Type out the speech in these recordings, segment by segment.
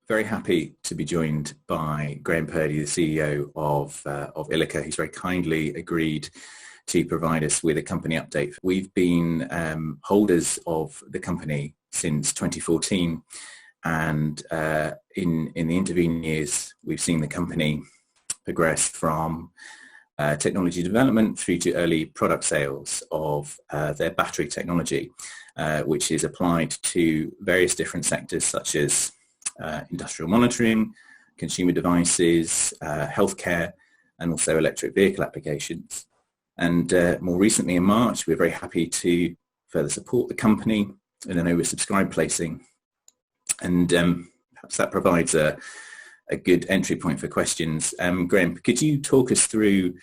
Very happy to be joined by Graeme Purdy, the CEO of Ilika. He's very kindly agreed to provide us with a company update. We've been holders of the company since 2014, and in the intervening years, we've seen the company progress from technology development through to early product sales of their battery technology, which is applied to various different sectors such as industrial monitoring, consumer devices, healthcare, and also electric vehicle applications. And more recently in March, we're very happy to further support the company in an oversubscribed placing. And perhaps that provides a good entry point for questions. Graeme, could you talk us through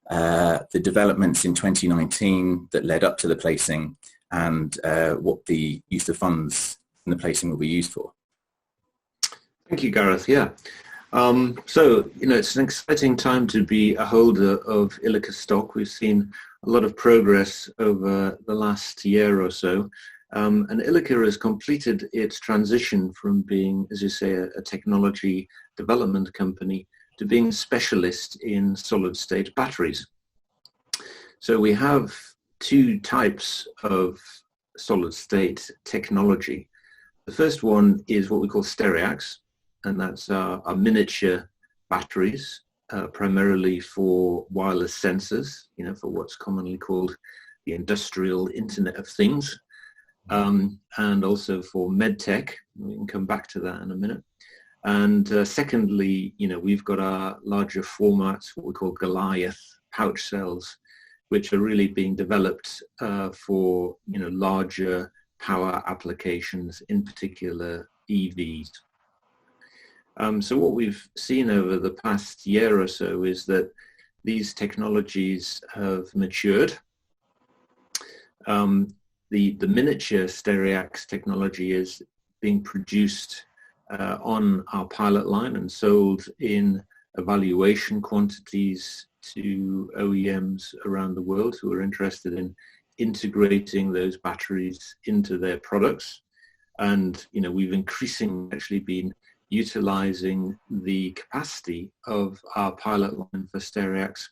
the developments in 2019 that led up to the placing and what the use of funds in the placing will be used for? Thank you, Gareth. Yeah. So, it's an exciting time to be a holder of Ilika stock. We've seen a lot of progress over the last year or so. And Ilika has completed its transition from being, as you say, a technology development company to being a specialist in solid-state batteries. So we have two types of solid-state technology. The first one is what we call Stereax, and that's our miniature batteries, primarily for wireless sensors, for what's commonly called the industrial Internet of Things, and also for medtech. We can come back to that in a minute. And secondly, we've got our larger formats, what we call Goliath pouch cells, which are really being developed for larger power applications, in particular EVs. So what we've seen over the past year or so is that these technologies have matured. The miniature Stereax technology is being produced on our pilot line and sold in evaluation quantities to OEMs around the world who are interested in integrating those batteries into their products. And, we've increasingly actually been utilizing the capacity of our pilot line for Stereax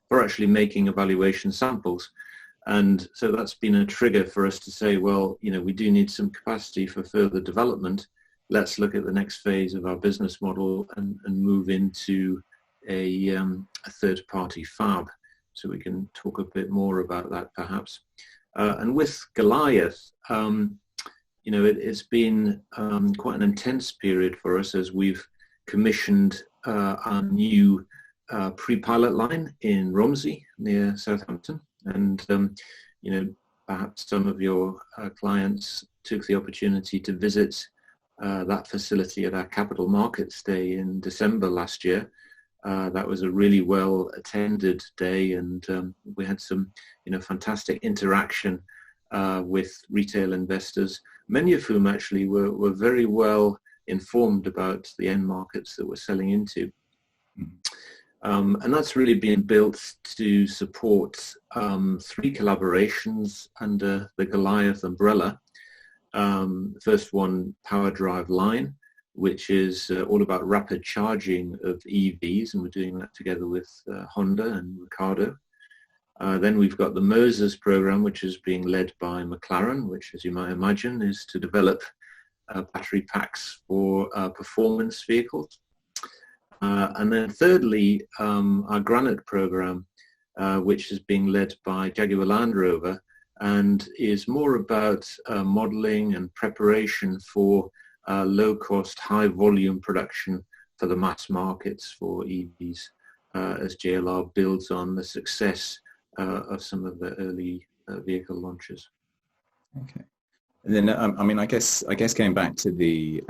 for actually making evaluation samples. And so that's been a trigger for us to say, well, we do need some capacity for further development. Let's look at the next phase of our business model and move into a third-party fab. So we can talk a bit more about that perhaps. And with Goliath, it's been quite an intense period for us as we've commissioned our new pre-pilot line in Romsey near Southampton. And, perhaps some of your clients took the opportunity to visit that facility at our Capital Markets Day in December last year. That was a really well attended day, and we had some, fantastic interaction with retail investors, many of whom actually were very well informed about the end markets that we're selling into. And that's really been built to support 3 collaborations under the Goliath umbrella. The first one, Power Drive Line, which is all about rapid charging of EVs, and we're doing that together with Honda and Ricardo. Then we've got the Moses program, which is being led by McLaren, which, as you might imagine, is to develop battery packs for performance vehicles. And then thirdly, our Granite program, which is being led by Jaguar Land Rover and is more about modeling and preparation for low-cost, high-volume production for the mass markets for EVs, as JLR builds on the success of some of the early vehicle launches. Okay. And then, I guess going back to the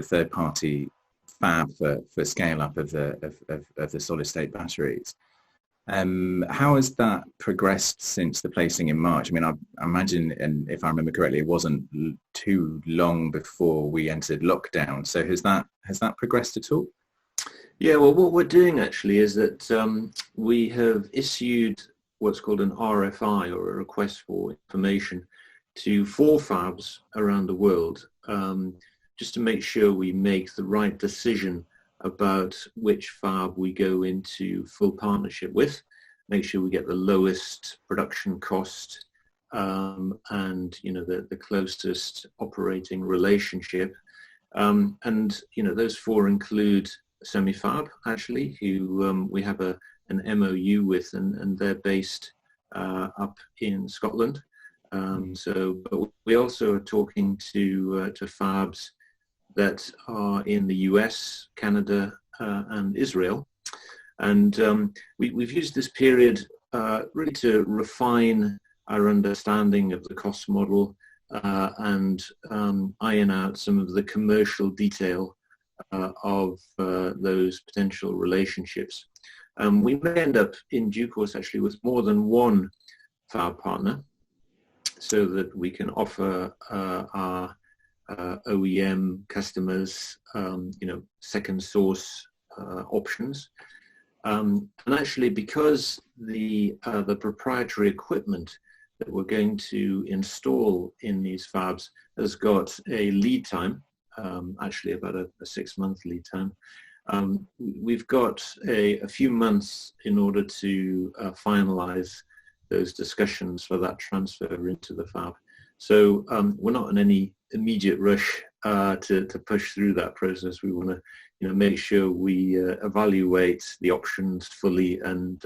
third-party fab for scale-up of the solid-state batteries, how has that progressed since the placing in March? I imagine, and if I remember correctly, it wasn't too long before we entered lockdown. So has that progressed at all? Yeah, well, what we're doing actually is that we have issued what's called an RFI, or a request for information, to 4 fabs around the world just to make sure we make the right decision about which fab we go into full partnership with, make sure we get the lowest production cost and the closest operating relationship. And those four include Semifab, actually, who we have an MOU with, and they're based up in Scotland. But we also are talking to fabs that are in the US, Canada, and Israel. And we've used this period really to refine our understanding of the cost model and iron out some of the commercial detail of those potential relationships. We may end up in due course actually with more than one fab partner, so that we can offer our OEM customers, second source options. And actually, because the proprietary equipment that we're going to install in these fabs has got a lead time, actually about a 6-month lead time, we've got a few months in order to finalize those discussions for that transfer into the fab. So we're not in any immediate rush to push through that process. We want to make sure we evaluate the options fully and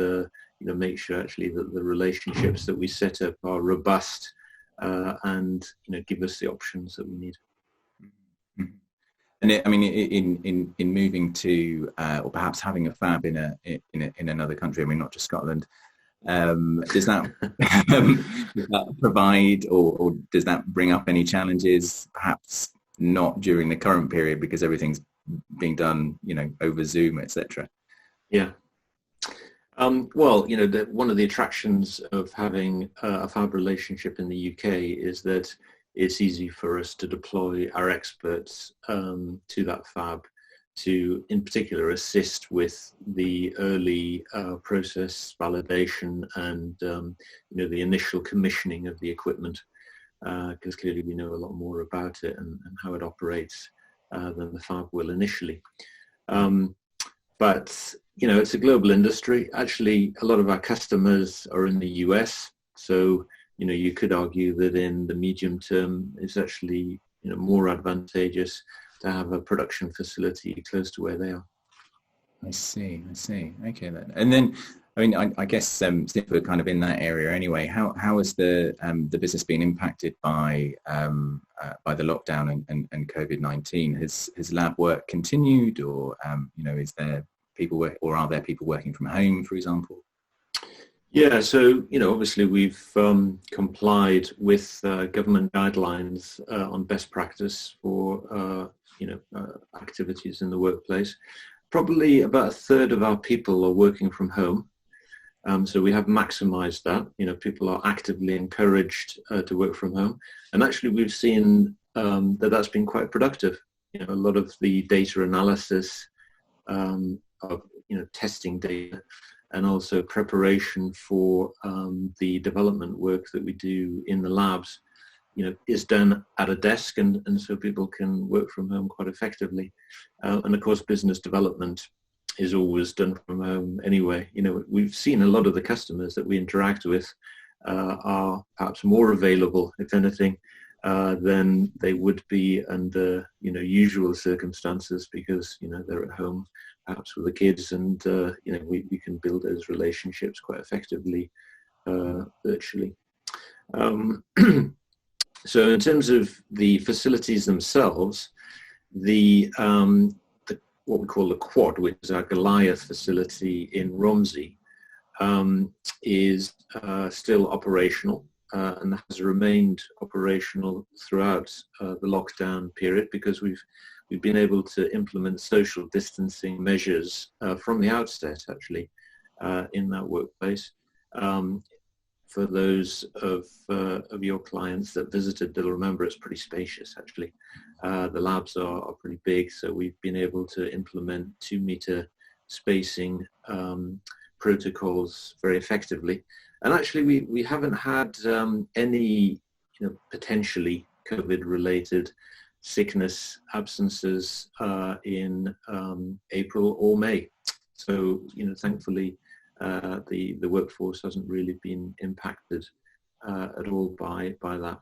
make sure actually that the relationships that we set up are robust and give us the options that we need. And I mean, in moving to or perhaps having a fab in another country, I mean, not just Scotland, does that provide or does that bring up any challenges? Perhaps not during the current period because everything's being done, over Zoom, etc. Yeah. Well, one of the attractions of having a fab relationship in the UK is that it's easy for us to deploy our experts to that fab to, in particular, assist with the early process validation and, the initial commissioning of the equipment, because clearly we know a lot more about it and how it operates than the fab will initially. But, it's a global industry. Actually, a lot of our customers are in the US, so you could argue that in the medium term, it's actually more advantageous to have a production facility close to where they are. I see. Okay then. And then, I mean, I guess since we're kind of in that area anyway, how has the business been impacted by the lockdown and COVID-19? Has lab work continued, or is there people or are there people working from home, for example? Yeah, so obviously we've complied with government guidelines on best practice for activities in the workplace. Probably about a third of our people are working from home, so we have maximized that. People are actively encouraged to work from home, and actually we've seen that's been quite productive. A lot of the data analysis of testing data, and also preparation for the development work that we do in the labs, is done at a desk, and so people can work from home quite effectively. And of course, business development is always done from home anyway. We've seen a lot of the customers that we interact with are perhaps more available, if anything, than they would be under, usual circumstances, because, they're at home perhaps with the kids, and we can build those relationships quite effectively virtually. So in terms of the facilities themselves, what we call the Quad, which is our Goliath facility in Romsey, is still operational and has remained operational throughout the lockdown period, because we've been able to implement social distancing measures from the outset, actually, in that workplace. For those of your clients that visited, they'll remember it's pretty spacious, actually. The labs are pretty big, so we've been able to implement 2-meter spacing protocols very effectively. And actually, we haven't had any potentially COVID-related sickness absences in April or May. So, thankfully, the workforce hasn't really been impacted at all by that.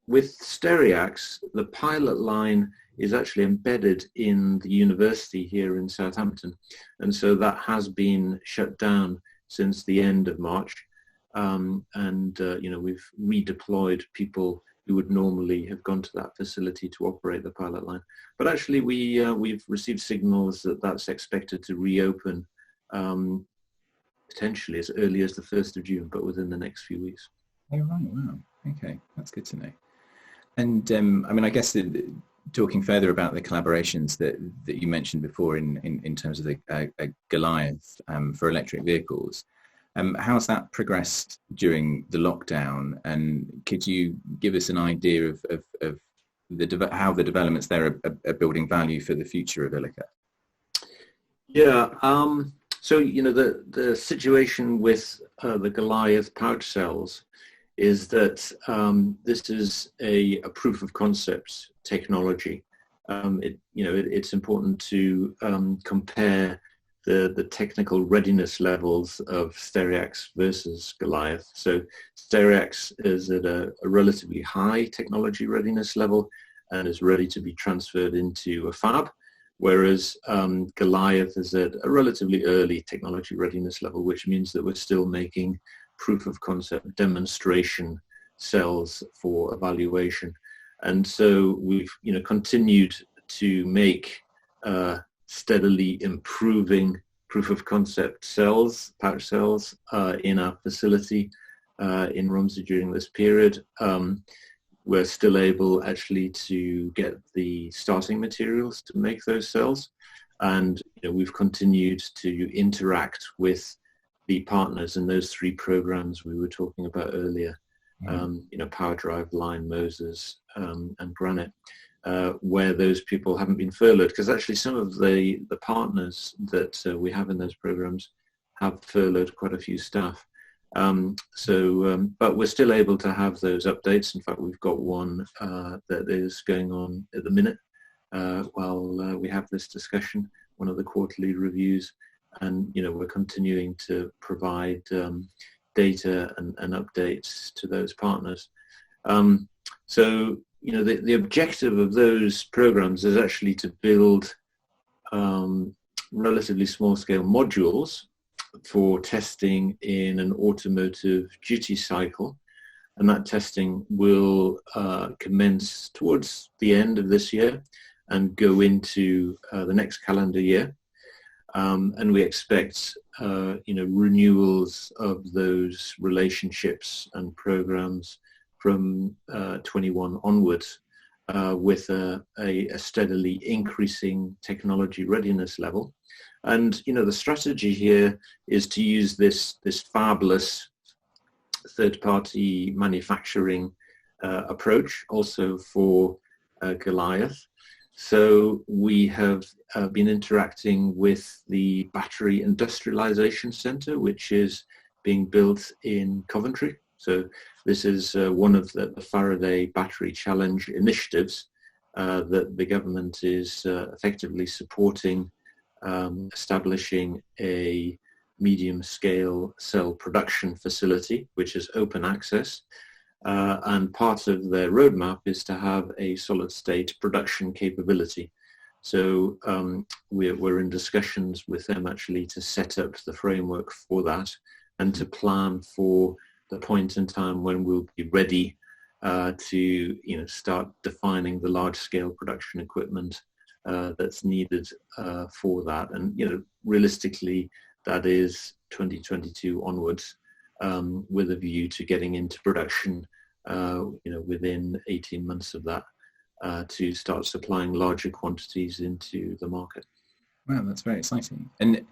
With Stereax, the pilot line is actually embedded in the university here in Southampton, and so that has been shut down since the end of March. We've redeployed people who would normally have gone to that facility to operate the pilot line. But actually, we've received signals that that's expected to reopen potentially as early as the 1st of June, but within the next few weeks. Oh, right, wow. Okay, that's good to know. And I guess talking further about the collaborations that you mentioned before in terms of the Gareth for electric vehicles, how's that progressed during the lockdown? And could you give us an idea of how the developments there are building value for the future of Ilika? Yeah. So, the situation with the Gareth pouch cells is that this is a proof of concept technology. It's important to compare the technical readiness levels of Stereax versus Gareth. So Stereax is at a relatively high technology readiness level and is ready to be transferred into a fab, whereas Gareth is at a relatively early technology readiness level, which means that we're still making proof of concept demonstration cells for evaluation. And so we've continued to make steadily improving proof of concept cells, pouch cells, in our facility in Romsey during this period. We're still able actually to get the starting materials to make those cells. And we've continued to interact with the partners in those 3 programs we were talking about earlier, Power Drive, Line, Moses, and Granite, where those people haven't been furloughed, because actually some of the partners that we have in those programs have furloughed quite a few staff. But we're still able to have those updates. In fact, we've got one that is going on at the minute while we have this discussion, one of the quarterly reviews. And, we're continuing to provide data and updates to those partners. The objective of those programs is actually to build relatively small scale modules for testing in an automotive duty cycle. And that testing will commence towards the end of this year and go into the next calendar year. And we expect, renewals of those relationships and programs from 21 onwards, with a steadily increasing technology readiness level. And, the strategy here is to use this fabless third-party manufacturing approach also for Gareth. So we have been interacting with the Battery Industrialization Centre, which is being built in Coventry. So this is one of the Faraday Battery Challenge initiatives that the government is effectively supporting, establishing a medium-scale cell production facility, which is open access. And part of their roadmap is to have a solid-state production capability. So we're in discussions with them actually to set up the framework for that and to plan for the point in time when we'll be ready to start defining the large-scale production equipment that's needed for that. And realistically, that is 2022 onwards, with a view to getting into production within 18 months of that, to start supplying larger quantities into the market. Wow, that's very exciting. And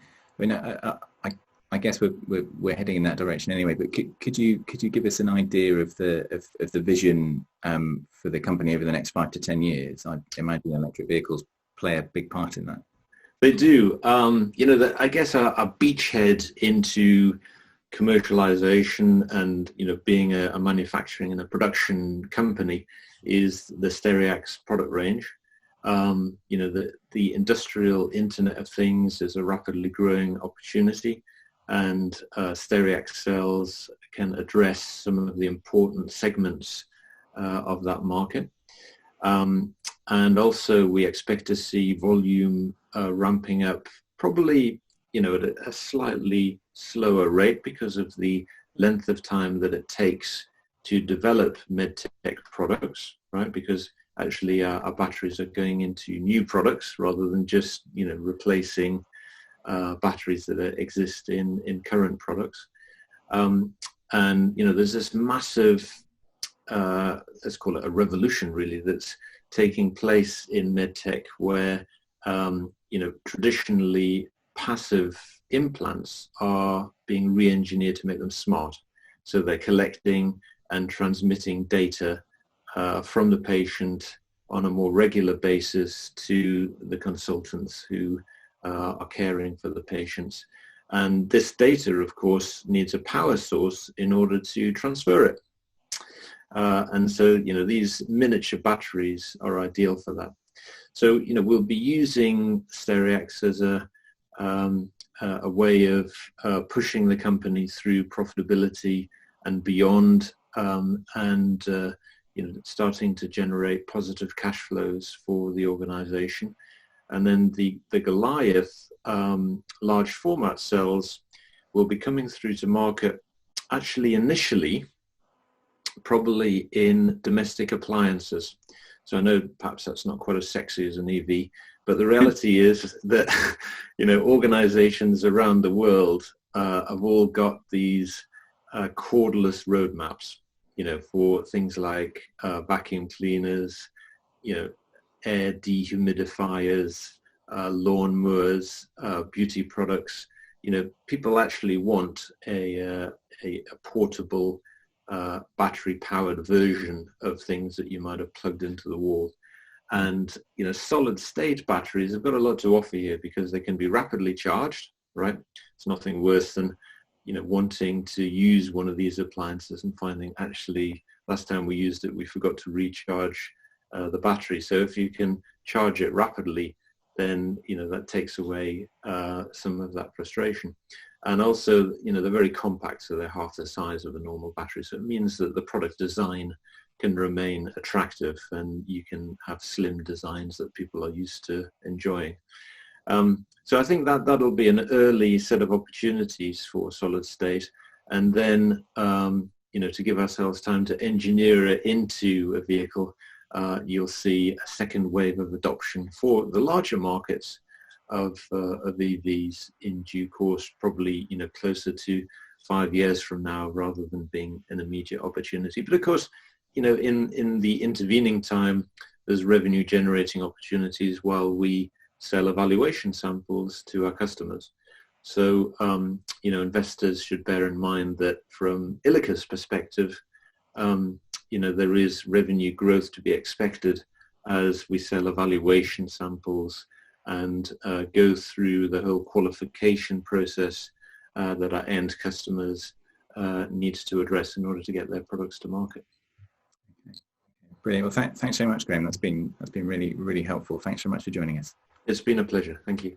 I guess we're heading in that direction anyway. But could you give us an idea of the vision for the company over the next 5 to 10 years? I imagine electric vehicles play a big part in that. They do. I guess a beachhead into commercialization and, being a manufacturing and a production company is the Stereax product range. The industrial Internet of Things is a rapidly growing opportunity, and Stereax cells can address some of the important segments of that market. And also we expect to see volume ramping up probably, at a slightly slower rate because of the length of time that it takes to develop medtech products, right? Because actually our batteries are going into new products rather than just, replacing batteries that exist in current products. And, there's this massive, let's call it a revolution really, that's taking place in medtech where, traditionally passive implants are being re-engineered to make them smart. So they're collecting and transmitting data from the patient on a more regular basis to the consultants who are caring for the patients. And this data, of course, needs a power source in order to transfer it. And so, these miniature batteries are ideal for that. So, we'll be using Stereax as a way of pushing the company through profitability and beyond, and starting to generate positive cash flows for the organization. And then the Goliath large format cells will be coming through to market actually initially probably in domestic appliances. So I know perhaps that's not quite as sexy as an EV, but the reality is that, organizations around the world have all got these cordless roadmaps, for things like vacuum cleaners, air dehumidifiers, lawn mowers, beauty products. People actually want a portable battery-powered version of things that you might have plugged into the wall. And, solid-state batteries have got a lot to offer here because they can be rapidly charged, right? It's nothing worse than, wanting to use one of these appliances and finding actually last time we used it, we forgot to recharge the battery. So if you can charge it rapidly, then, that takes away some of that frustration. And also, they're very compact, so they're half the size of a normal battery. So it means that the product design can remain attractive and you can have slim designs that people are used to enjoying. So I think that'll be an early set of opportunities for solid state. And then, to give ourselves time to engineer it into a vehicle, you'll see a second wave of adoption for the larger markets of EVs in due course, probably, closer to 5 years from now rather than being an immediate opportunity. But of course, in the intervening time, there's revenue generating opportunities while we sell evaluation samples to our customers. So, investors should bear in mind that from Ilika's perspective, there is revenue growth to be expected as we sell evaluation samples and go through the whole qualification process that our end customers need to address in order to get their products to market. Brilliant. Well, thanks so much, Graeme. That's been really, really helpful. Thanks so much for joining us. It's been a pleasure. Thank you.